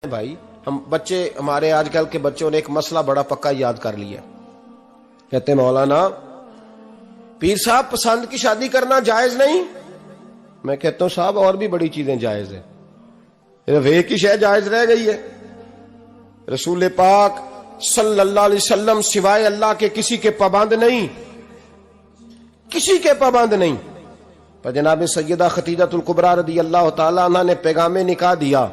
بھائی ہم بچے, ہمارے آج کل کے بچوں نے ایک مسئلہ بڑا پکا یاد کر لیا. کہتے ہیں مولانا پیر صاحب پسند کی شادی کرنا جائز نہیں. میں کہتا ہوں صاحب اور بھی بڑی چیزیں جائز ہیں, صرف ایک ہی شے جائز رہ گئی ہے. رسول پاک صلی اللہ علیہ وسلم سوائے اللہ کے کسی کے پابند نہیں, کسی کے پابند نہیں. پر جناب سیدہ خدیجہ الکبریٰ رضی اللہ تعالی عنہ نے پیغام نکاح دیا,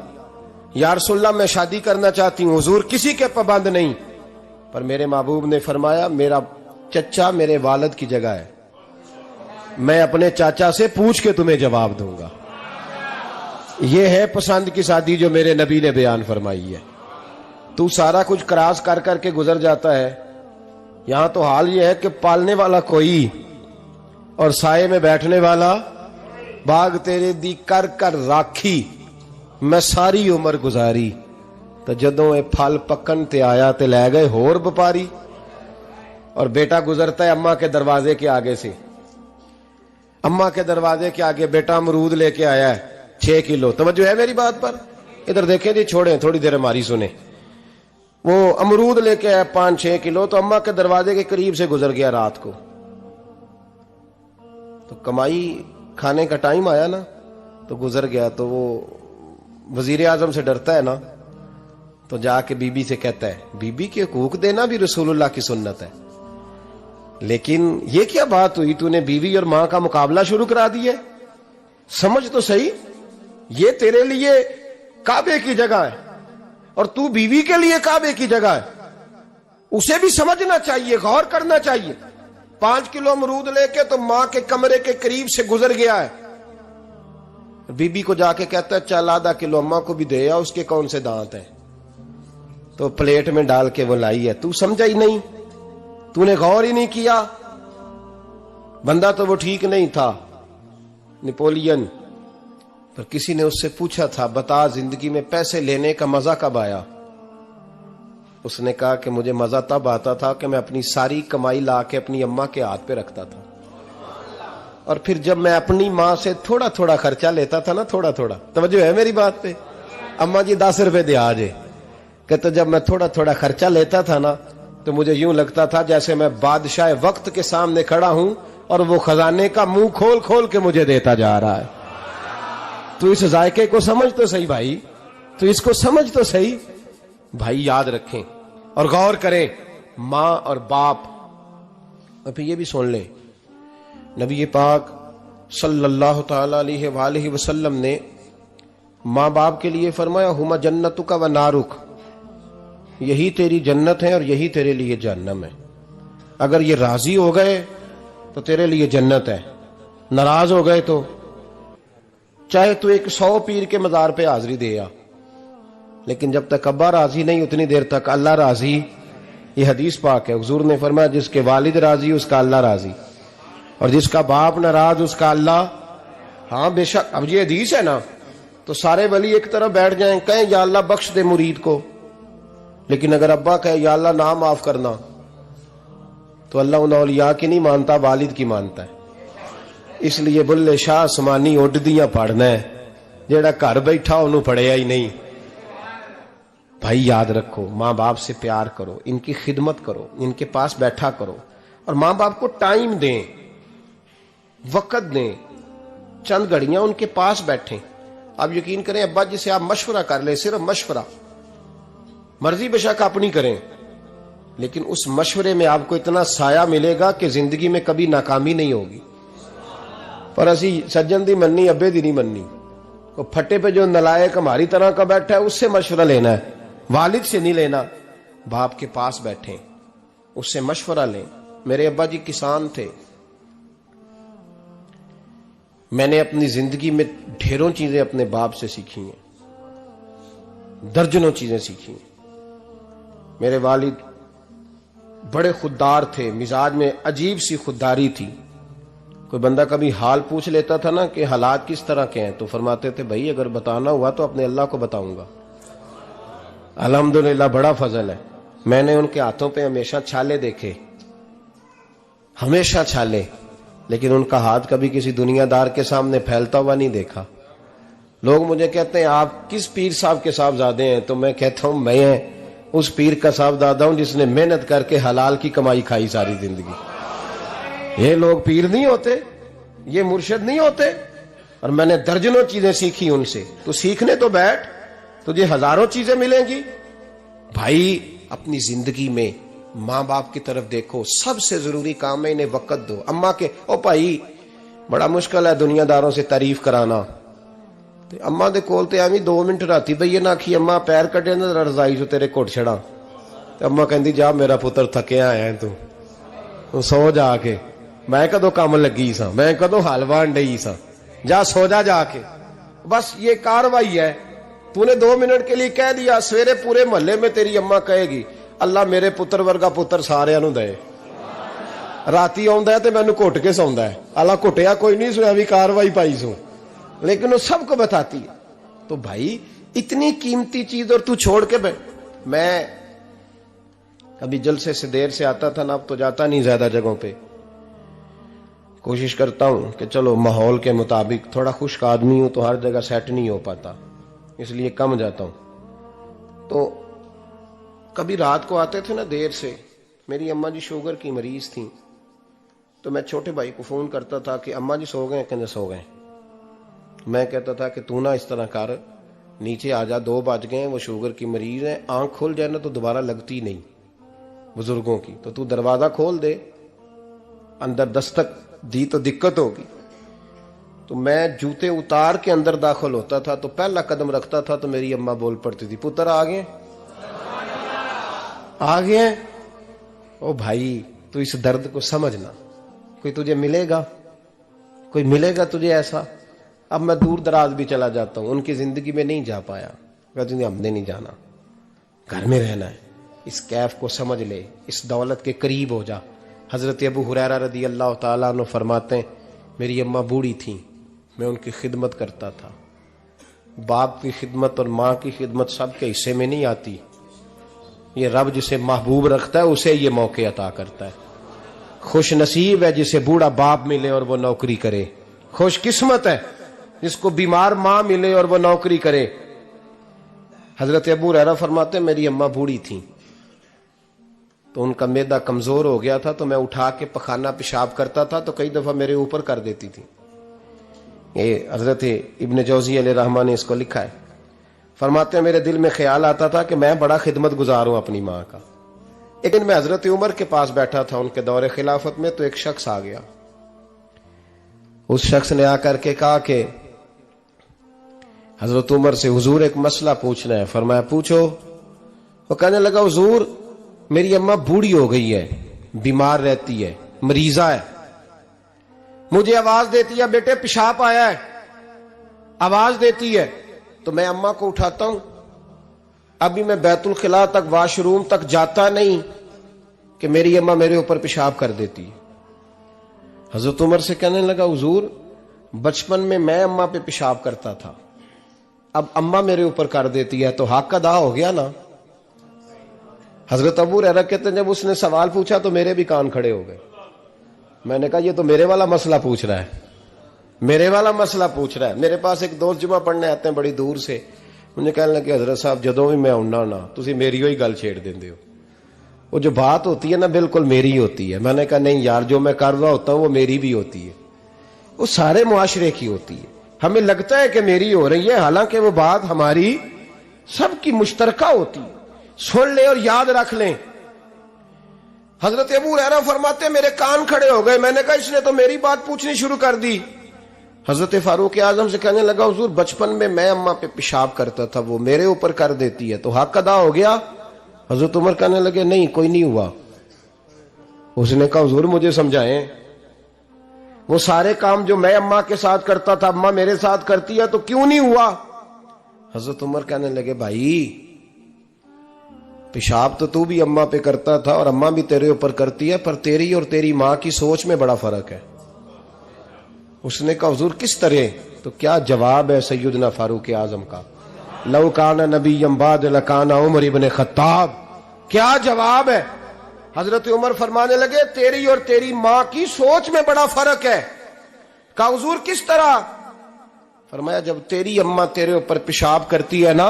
یا رسول اللہ میں شادی کرنا چاہتی ہوں. حضور کسی کے پابند نہیں, پر میرے محبوب نے فرمایا میرا چچا میرے والد کی جگہ ہے, میں اپنے چاچا سے پوچھ کے تمہیں جواب دوں گا. یہ ہے پسند کی شادی جو میرے نبی نے بیان فرمائی ہے. تو سارا کچھ کراس کر کر کے گزر جاتا ہے. یہاں تو حال یہ ہے کہ پالنے والا کوئی اور سائے میں بیٹھنے والا. باغ تیرے دی کر کر راکھی میں ساری عمر گزاری, تو جدوں اے پھل پکن تے آیا تے لے گئے ہور بپاری. اور بیٹا گزرتا ہے اماں کے دروازے کے آگے سے, اماں کے دروازے کے آگے بیٹا امرود لے کے آیا ہے 6 کلو. توجہ ہے میری بات پر؟ ادھر دیکھیں جی, چھوڑیں تھوڑی دیر ہماری سنیں. وہ امرود لے کے آیا 5-6 کلو, تو اماں کے دروازے کے قریب سے گزر گیا رات کو. تو کمائی کھانے کا ٹائم آیا نا, تو گزر گیا. تو وہ وزیر اعظم سے ڈرتا ہے نا, تو جا کے بی بی سے کہتا ہے بی بی کے حقوق دینا بھی رسول اللہ کی سنت ہے. لیکن یہ کیا بات ہوئی, تو نے بیوی اور ماں کا مقابلہ شروع کرا دی ہے؟ سمجھ تو صحیح, یہ تیرے لیے کعبے کی جگہ ہے اور تو بیوی کے لیے کعبے کی جگہ ہے. اسے بھی سمجھنا چاہیے, غور کرنا چاہیے. 5 کلو امرود لے کے تو ماں کے کمرے کے قریب سے گزر گیا ہے. بی بی کو جا کے کہتا ہے چل آدھا کلو اماں کو بھی دے آ, اس کے کون سے دانت ہیں. تو پلیٹ میں ڈال کے وہ لائی ہے. تو سمجھا ہی نہیں, تو نے غور ہی نہیں کیا. بندہ تو وہ ٹھیک نہیں تھا, نپولین. پر کسی نے اس سے پوچھا تھا بتا زندگی میں پیسے لینے کا مزہ کب آیا؟ اس نے کہا کہ مجھے مزہ تب آتا تھا کہ میں اپنی ساری کمائی لا کے اپنی اماں کے ہاتھ پہ رکھتا تھا, اور پھر جب میں اپنی ماں سے تھوڑا تھوڑا خرچہ لیتا تھا نا, تھوڑا تھوڑا. توجہ ہے میری بات پہ؟ اماں جی 10 روپے دے آجے. کہتے جب میں تھوڑا تھوڑا خرچہ لیتا تھا نا, تو مجھے یوں لگتا تھا جیسے میں بادشاہ وقت کے سامنے کھڑا ہوں اور وہ خزانے کا منہ کھول کھول کے مجھے دیتا جا رہا ہے. تو اس ذائقے کو سمجھ تو صحیح بھائی, تو اس کو سمجھ تو صحیح بھائی. یاد رکھیں اور غور کریں, ماں اور باپ. اب یہ بھی سن لیں, نبی پاک صلی اللہ تعالی علیہ وآلہ وسلم نے ماں باپ کے لیے فرمایا ہما جنتک و نارک, یہی تیری جنت ہے اور یہی تیرے لیے جہنم ہے. اگر یہ راضی ہو گئے تو تیرے لیے جنت ہے, ناراض ہو گئے تو چاہے تو 100 پیر کے مزار پہ حاضری دے آ, لیکن جب تک ابا راضی نہیں اتنی دیر تک اللہ راضی. یہ حدیث پاک ہے, حضور نے فرمایا جس کے والد راضی اس کا اللہ راضی, اور جس کا باپ ناراض اس کا اللہ. ہاں بے شک. اب یہ حدیث ہے نا, تو سارے ولی ایک طرف بیٹھ جائیں, کہیں یا اللہ بخش دے مرید کو. لیکن اگر ابا کہے یا اللہ نہ معاف کرنا, تو اللہ ان اولیاء کی نہیں مانتا, والد کی مانتا ہے. اس لیے بلے شاہ آسمانی اڈدیاں پڑھنا ہے, جیڑا گھر بیٹھا انہوں پڑھیا ہی نہیں. بھائی یاد رکھو, ماں باپ سے پیار کرو, ان کی خدمت کرو, ان کے پاس بیٹھا کرو, اور ماں باپ کو ٹائم دیں, وقت دیں, چند گھڑیاں ان کے پاس بیٹھیں. آپ یقین کریں ابا جی سے آپ مشورہ کر لیں, صرف مشورہ, مرضی بے شک اپنی کریں, لیکن اس مشورے میں آپ کو اتنا سایہ ملے گا کہ زندگی میں کبھی ناکامی نہیں ہوگی. پر اسی سجن دی مننی ابے دی نہیں مننی. وہ پھٹے پہ جو نلائق ہماری طرح کا بیٹھا ہے اس سے مشورہ لینا ہے, والد سے نہیں لینا. باپ کے پاس بیٹھیں, اس سے مشورہ لیں. میرے ابا جی کسان تھے, میں نے اپنی زندگی میں ڈھیروں چیزیں اپنے باپ سے سیکھی ہیں, درجنوں چیزیں سیکھی ہیں. میرے والد بڑے خوددار تھے, مزاج میں عجیب سی خودداری تھی. کوئی بندہ کبھی حال پوچھ لیتا تھا نا کہ حالات کس طرح کے ہیں, تو فرماتے تھے بھائی اگر بتانا ہوا تو اپنے اللہ کو بتاؤں گا. الحمدللہ بڑا فضل ہے, میں نے ان کے ہاتھوں پہ ہمیشہ چھالے دیکھے, ہمیشہ چھالے, لیکن ان کا ہاتھ کبھی کسی دنیا دار کے سامنے پھیلتا ہوا نہیں دیکھا. لوگ مجھے کہتے ہیں آپ کس پیر صاحب کے صاحبزادے ہیں؟ تو میں کہتا ہوں میں اس پیر کا صاحبزادہ ہوں جس نے محنت کر کے حلال کی کمائی کھائی ساری زندگی. یہ لوگ پیر نہیں ہوتے، یہ مرشد نہیں ہوتے. اور میں نے درجنوں چیزیں سیکھی ان سے. تو سیکھنے تو بیٹھ، تجھے ہزاروں چیزیں ملیں گی. بھائی اپنی زندگی میں ماں باپ کی طرف دیکھو، سب سے ضروری کام ہے انہیں وقت دو. اماں کے او بھائی بڑا مشکل ہے دنیا داروں سے تعریف کرانا. اماں دے کول تے ایویں 2 منٹ راتی بھئی نہ آکھی اماں پیر کڈے نہ رضائی جو تیرے گھٹ چھڑا. تے اماں کہندی جا میرا پتر تھکیا آیا ہے تو سو جا کے. میں کدو کام لگی سا، میں کدو حل وان ڈئی سا، جا سو جا کے. بس یہ کاروائی ہے. تو نے 2 منٹ کے لیے کہہ دیا، سویرے پورے محلے میں تیری اماں کہے گی اللہ میرے پتر ورگا پتر سارے نو دے. راتی آندا ہے تے مینوں گھٹ کے سوندا ہے. اللہ گھٹیا کوئی نہیں سویا بھی کاروائی پائی سو، لیکن وہ سب کو بتاتی ہے. تو بھائی اتنی قیمتی چیز اور تو چھوڑ کے میں کبھی جلسے سے دیر سے آتا تھا نا، اب تو جاتا نہیں زیادہ جگہوں پہ. کوشش کرتا ہوں کہ چلو ماحول کے مطابق، تھوڑا خشک آدمی ہوں تو ہر جگہ سیٹ نہیں ہو پاتا، اس لیے کم جاتا ہوں. تو کبھی رات کو آتے تھے نا دیر سے، میری اماں جی شوگر کی مریض تھیں، تو میں چھوٹے بھائی کو فون کرتا تھا کہ اماں جی سو گئے کہ سو گئے. میں کہتا تھا کہ تو نہ اس طرح کر، نیچے آ جا، 2 بج گئے، وہ شوگر کی مریض ہے، آنکھ کھل جائے نا تو دوبارہ لگتی نہیں بزرگوں کی، تو دروازہ کھول دے، اندر دستک دی تو دقت ہوگی. تو میں جوتے اتار کے اندر داخل ہوتا تھا تو پہلا قدم رکھتا تھا تو میری اماں بول پڑتی تھی پتر آ گئے. او بھائی تو اس درد کو سمجھنا، کوئی تجھے ملے گا، کوئی ملے گا تجھے ایسا. اب میں دور دراز بھی چلا جاتا ہوں، ان کی زندگی میں نہیں جا پایا، کہتے ہیں ہم نے نہیں جانا، گھر میں رہنا ہے. اس کیف کو سمجھ لے، اس دولت کے قریب ہو جا. حضرت ابو ہریرہ رضی اللہ تعالیٰ عنہ فرماتے ہیں میری اماں بوڑھی تھیں، میں ان کی خدمت کرتا تھا. باپ کی خدمت اور ماں کی خدمت سب کے حصے میں نہیں آتی. یہ رب جسے محبوب رکھتا ہے اسے یہ موقع عطا کرتا ہے. خوش نصیب ہے جسے بوڑھا باپ ملے اور وہ نوکری کرے. خوش قسمت ہے جس کو بیمار ماں ملے اور وہ نوکری کرے. حضرت ابو ہریرہ فرماتے ہیں میری اماں بوڑھی تھیں تو ان کا معدہ کمزور ہو گیا تھا، تو میں اٹھا کے پخانہ پیشاب کرتا تھا تو کئی دفعہ میرے اوپر کر دیتی تھی. یہ حضرت ابن جوزی علیہ رحمہ نے اس کو لکھا ہے. فرماتے ہیں میرے دل میں خیال آتا تھا کہ میں بڑا خدمت گزار ہوں اپنی ماں کا. ایک دن میں حضرت عمر کے پاس بیٹھا تھا ان کے دور خلافت میں، تو ایک شخص آ گیا. اس شخص نے آ کر کے کہا کہ حضرت عمر سے حضور ایک مسئلہ پوچھنا ہے. فرمایا پوچھو. وہ کہنے لگا حضور میری اماں بوڑھی ہو گئی ہے، بیمار رہتی ہے، مریضہ ہے، مجھے آواز دیتی ہے بیٹے پیشاب آیا ہے، آواز دیتی ہے تو میں اماں کو اٹھاتا ہوں. ابھی میں بیت الخلاء تک، واش روم تک جاتا نہیں کہ میری اماں میرے اوپر پیشاب کر دیتی. حضرت عمر سے کہنے لگا حضور بچپن میں اماں پہ پیشاب کرتا تھا، اب اماں میرے اوپر کر دیتی ہے تو حق ادا ہو گیا نا. حضرت ابو ہریرہ کہتے ہیں جب اس نے سوال پوچھا تو میرے بھی کان کھڑے ہو گئے. میں نے کہا یہ تو میرے والا مسئلہ پوچھ رہا ہے، میرے والا مسئلہ پوچھ رہا ہے. میرے پاس ایک دوست جمعہ پڑھنے آتے ہیں بڑی دور سے، مجھے کہنے لگے حضرت صاحب جدوں بھی میں آنا نا تسی میری ہوئی گل چھیڑ دیندے ہو، وہ جو بات ہوتی ہے نا بالکل میری ہوتی ہے. میں نے کہا نہیں یار جو میں کر رہا ہوتا ہوں وہ میری بھی ہوتی ہے، وہ سارے معاشرے کی ہوتی ہے. ہمیں لگتا ہے کہ میری ہو رہی ہے، حالانکہ وہ بات ہماری سب کی مشترکہ ہوتی ہے. سن لے اور یاد رکھ لیں. حضرت ابو ہریرہ فرماتے میرے کان کھڑے ہو گئے. میں نے کہا اس نے تو میری بات پوچھنی شروع کر دی. حضرت فاروق اعظم سے کہنے لگا حضور بچپن میں اماں پہ پیشاب کرتا تھا، وہ میرے اوپر کر دیتی ہے تو حق ادا ہو گیا. حضرت عمر کہنے لگے نہیں کوئی نہیں ہوا. اس نے کہا حضور مجھے سمجھائیں، وہ سارے کام جو میں اماں کے ساتھ کرتا تھا اماں میرے ساتھ کرتی ہے تو کیوں نہیں ہوا. حضرت عمر کہنے لگے بھائی پیشاب تو بھی اماں پہ کرتا تھا اور اماں بھی تیرے اوپر کرتی ہے، پر تیری اور تیری ماں کی سوچ میں بڑا فرق ہے. اس نے کہا حضور کس طرح؟ تو کیا جواب ہے سیدنا فاروق اعظم کا، لو کان نبی بعد لکان عمر ابن خطاب. کیا جواب ہے؟ حضرت عمر فرمانے لگے تیری اور تیری ماں کی سوچ میں بڑا فرق ہے. کہا حضور کس طرح؟ فرمایا جب تیری اماں تیرے اوپر پیشاب کرتی ہے نا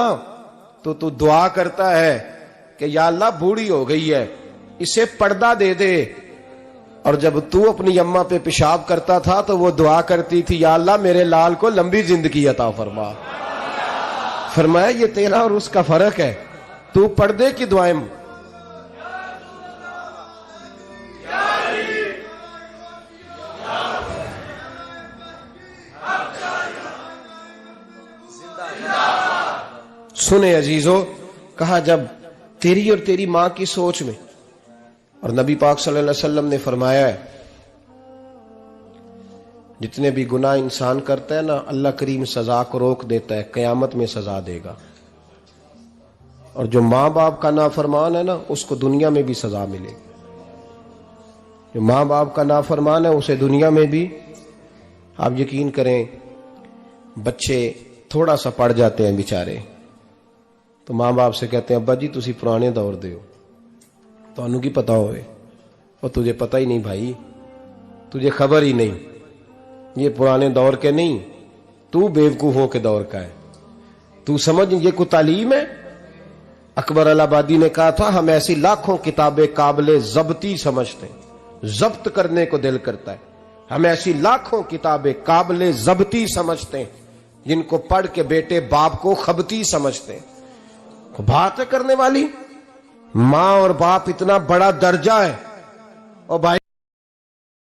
تو تو دعا کرتا ہے کہ یا اللہ بوڑھی ہو گئی ہے اسے پردہ دے دے، اور جب تو اپنی اماں پہ پیشاب کرتا تھا تو وہ دعا کرتی تھی یا اللہ میرے لال کو لمبی زندگی عطا فرما۔ فرمایا یہ تیرا اور اس کا فرق ہے، تو پردے کی دعائیں سنے عزیزو، کہا جب تیری اور تیری ماں کی سوچ میں، اور نبی پاک صلی اللہ علیہ وسلم نے فرمایا ہے جتنے بھی گناہ انسان کرتا ہے نا اللہ کریم سزا کو روک دیتا ہے، قیامت میں سزا دے گا، اور جو ماں باپ کا نافرمان ہے نا اس کو دنیا میں بھی سزا ملے گی، جو ماں باپ کا نافرمان ہے اسے دنیا میں بھی۔ آپ یقین کریں بچے تھوڑا سا پڑ جاتے ہیں بیچارے تو ماں باپ سے کہتے ہیں ابا جی تسی پرانے دور دے ہو تو انہوں کی پتا ہوئے، اور تجھے پتہ ہی نہیں بھائی، تجھے خبر ہی نہیں، یہ پرانے دور کے نہیں، تو بیوقوفوں کے دور کا ہے، تو سمجھ یہ کوئی تعلیم ہے۔ اکبر الہآبادی نے کہا تھا ہم ایسی لاکھوں کتابیں قابل ضبطی سمجھتے ہیں، ضبط کرنے کو دل کرتا ہے، ہم ایسی لاکھوں کتابیں قابل ضبطی سمجھتے ہیں جن کو پڑھ کے بیٹے باپ کو خبتی سمجھتے ہیں۔ بات کرنے والی ماں اور باپ اتنا بڑا درجہ ہے، اور بھائی